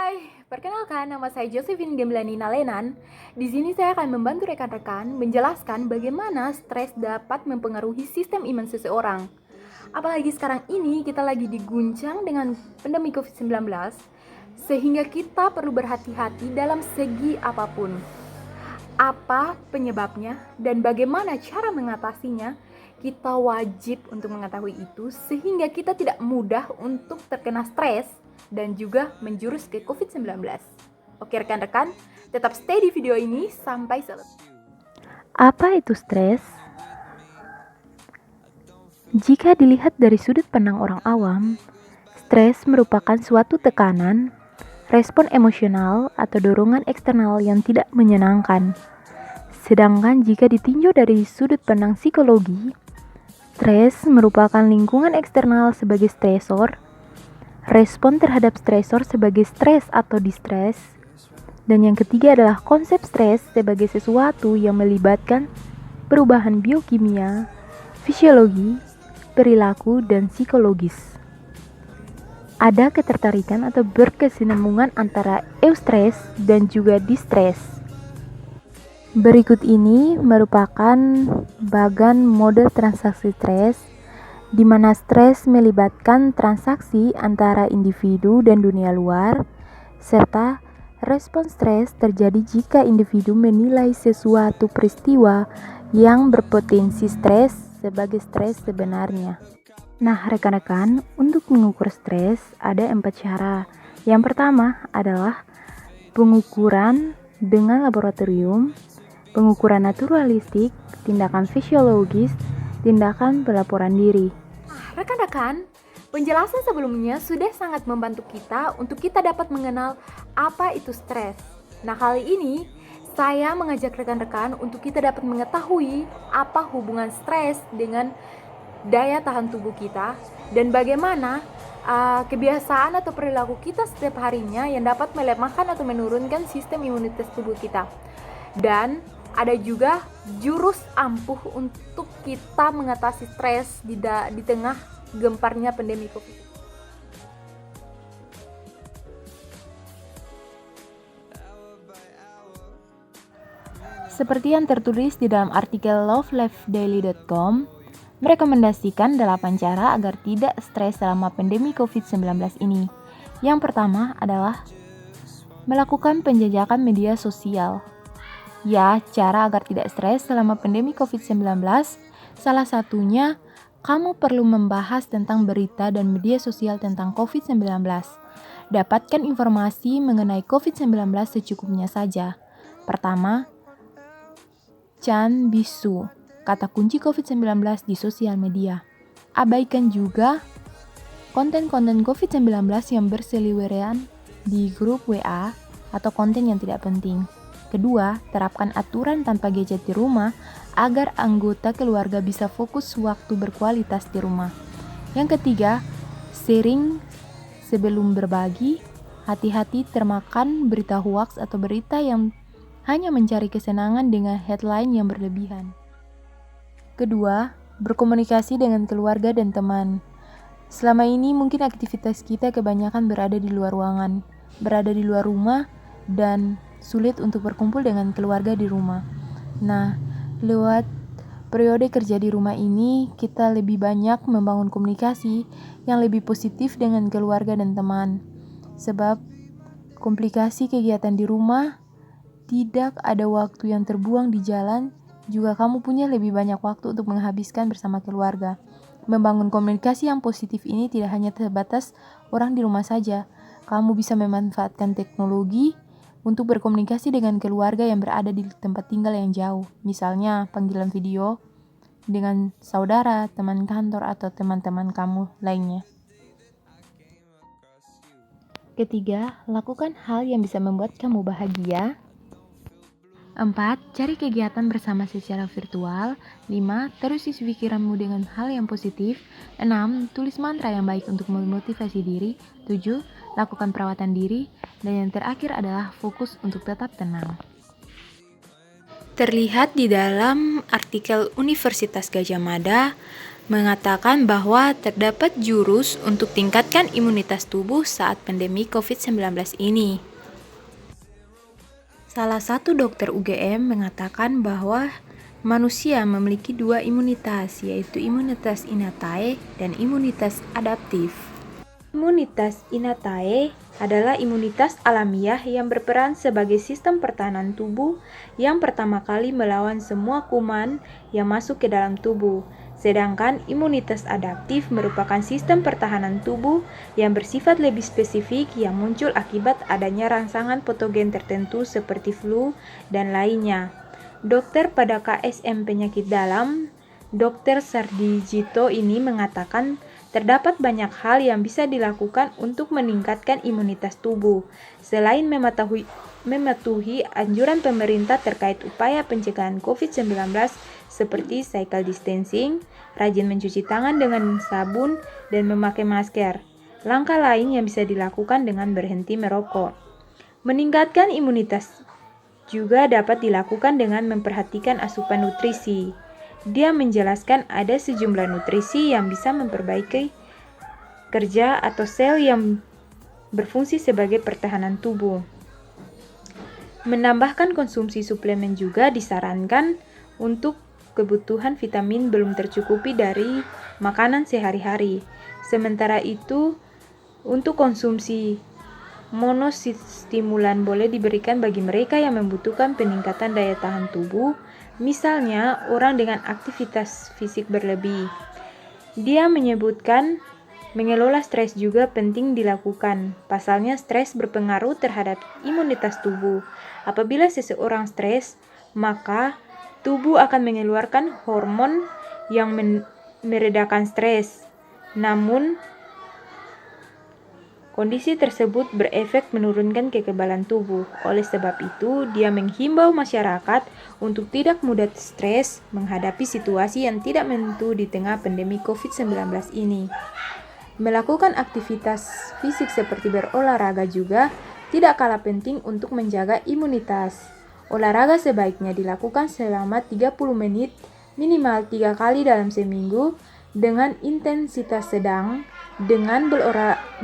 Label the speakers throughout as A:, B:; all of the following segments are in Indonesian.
A: Hai, perkenalkan nama saya Josephine Gemblani Nalenan. Di sini saya akan membantu rekan-rekan menjelaskan bagaimana stres dapat mempengaruhi sistem imun seseorang. Apalagi sekarang ini kita lagi diguncang dengan pandemi COVID-19, sehingga kita perlu berhati-hati dalam segi apapun. Apa penyebabnya dan bagaimana cara mengatasinya, kita wajib untuk mengetahui itu sehingga kita tidak mudah untuk terkena stres dan juga menjurus ke COVID-19. Oke rekan-rekan, tetap stay di video ini sampai selesai.
B: Apa itu stres? Jika dilihat dari sudut pandang orang awam, stres merupakan suatu tekanan, respon emosional atau dorongan eksternal yang tidak menyenangkan. Sedangkan jika ditinjau dari sudut pandang psikologi, stres merupakan lingkungan eksternal sebagai stresor, respon terhadap stresor sebagai stres atau distres, dan yang ketiga adalah konsep stres sebagai sesuatu yang melibatkan perubahan biokimia, fisiologi, perilaku, dan psikologis. Ada ketertarikan atau berkesinambungan antara eustress dan juga distres. Berikut ini merupakan bagan model transaksi stres, di mana stres melibatkan transaksi antara individu dan dunia luar, serta respon stres terjadi jika individu menilai sesuatu peristiwa yang berpotensi stres sebagai stres sebenarnya. Nah, rekan-rekan, untuk mengukur stres ada 4 cara. Yang pertama adalah pengukuran dengan laboratorium, pengukuran naturalistik, tindakan fisiologis, tindakan pelaporan diri.
A: Rekan-rekan, penjelasan sebelumnya sudah sangat membantu kita untuk kita dapat mengenal apa itu stres. Nah, kali ini saya mengajak rekan-rekan untuk kita dapat mengetahui apa hubungan stres dengan daya tahan tubuh kita dan bagaimana kebiasaan atau perilaku kita setiap harinya yang dapat melemahkan atau menurunkan sistem imunitas tubuh kita. Dan ada juga jurus ampuh untuk kita mengatasi stres di tengah gemparnya pandemi COVID.
B: Seperti yang tertulis di dalam artikel lovelifedaily.com, merekomendasikan 8 cara agar tidak stres selama pandemi COVID-19 ini. Yang pertama adalah melakukan penjajakan media sosial. Ya, cara agar tidak stres selama pandemi COVID-19, salah satunya kamu perlu membahas tentang berita dan media sosial tentang COVID-19. Dapatkan informasi mengenai COVID-19 secukupnya saja. Pertama, Chan Bisu, kata kunci COVID-19 di sosial media. Abaikan juga konten-konten COVID-19 yang berseliweran di grup WA atau konten yang tidak penting. Kedua, terapkan aturan tanpa gadget di rumah agar anggota keluarga bisa fokus waktu berkualitas di rumah. Yang ketiga, sharing sebelum berbagi. Hati-hati termakan berita hoax atau berita yang hanya mencari kesenangan dengan headline yang berlebihan. Kedua, berkomunikasi dengan keluarga dan teman. Selama ini mungkin aktivitas kita kebanyakan berada di luar ruangan, berada di luar rumah, dan sulit untuk berkumpul dengan keluarga di rumah. Nah, lewat periode kerja di rumah ini, kita lebih banyak membangun komunikasi yang lebih positif dengan keluarga dan teman. Sebab komplikasi kegiatan di rumah, tidak ada waktu yang terbuang di jalan, juga kamu punya lebih banyak waktu untuk menghabiskan bersama keluarga. Membangun komunikasi yang positif ini tidak hanya terbatas orang di rumah saja. Kamu bisa memanfaatkan teknologi untuk berkomunikasi dengan keluarga yang berada di tempat tinggal yang jauh. Misalnya panggilan video dengan saudara, teman kantor, atau teman-teman kamu lainnya. Ketiga, lakukan hal yang bisa membuat kamu bahagia. 4. Cari kegiatan bersama secara virtual. 5. Terus isi pikiranmu dengan hal yang positif. 6. Tulis mantra yang baik untuk memotivasi diri. 7. Lakukan perawatan diri. Dan yang terakhir adalah fokus untuk tetap tenang. Terlihat di dalam artikel Universitas Gadjah Mada
A: mengatakan bahwa terdapat jurus untuk tingkatkan imunitas tubuh saat pandemi COVID-19 ini. Salah satu dokter UGM mengatakan bahwa manusia memiliki dua imunitas, yaitu imunitas innate dan imunitas adaptif. Imunitas innate adalah imunitas alamiah yang berperan sebagai sistem pertahanan tubuh yang pertama kali melawan semua kuman yang masuk ke dalam tubuh. Sedangkan imunitas adaptif merupakan sistem pertahanan tubuh yang bersifat lebih spesifik yang muncul akibat adanya rangsangan patogen tertentu seperti flu dan lainnya. Dokter pada KSM Penyakit Dalam, Dr. Sardijito ini mengatakan terdapat banyak hal yang bisa dilakukan untuk meningkatkan imunitas tubuh. Selain mematuhi anjuran pemerintah terkait upaya pencegahan COVID-19 seperti physical distancing, rajin mencuci tangan dengan sabun, dan memakai masker. Langkah lain yang bisa dilakukan dengan berhenti merokok. Meningkatkan imunitas juga dapat dilakukan dengan memperhatikan asupan nutrisi. Dia menjelaskan ada sejumlah nutrisi yang bisa memperbaiki kerja atau sel yang berfungsi sebagai pertahanan tubuh. Menambahkan konsumsi suplemen juga disarankan untuk kebutuhan vitamin belum tercukupi dari makanan sehari-hari. Sementara itu, untuk konsumsi monostimulan boleh diberikan bagi mereka yang membutuhkan peningkatan daya tahan tubuh, misalnya orang dengan aktivitas fisik berlebih. Dia menyebutkan mengelola stres juga penting dilakukan. Pasalnya stres berpengaruh terhadap imunitas tubuh. Apabila seseorang stres, maka tubuh akan mengeluarkan hormon yang meredakan stres. Namun, kondisi tersebut berefek menurunkan kekebalan tubuh. Oleh sebab itu, dia menghimbau masyarakat untuk tidak mudah stres menghadapi situasi yang tidak menentu di tengah pandemi COVID-19 ini. Melakukan aktivitas fisik seperti berolahraga juga tidak kalah penting untuk menjaga imunitas. Olahraga sebaiknya dilakukan selama 30 menit minimal 3 kali dalam seminggu dengan intensitas sedang. Dengan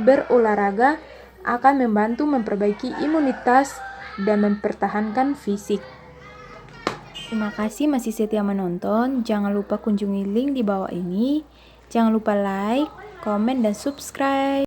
A: berolahraga akan membantu memperbaiki imunitas dan mempertahankan fisik. Terima kasih masih setia menonton. Jangan lupa kunjungi link di bawah ini. Jangan lupa like, komen, dan subscribe.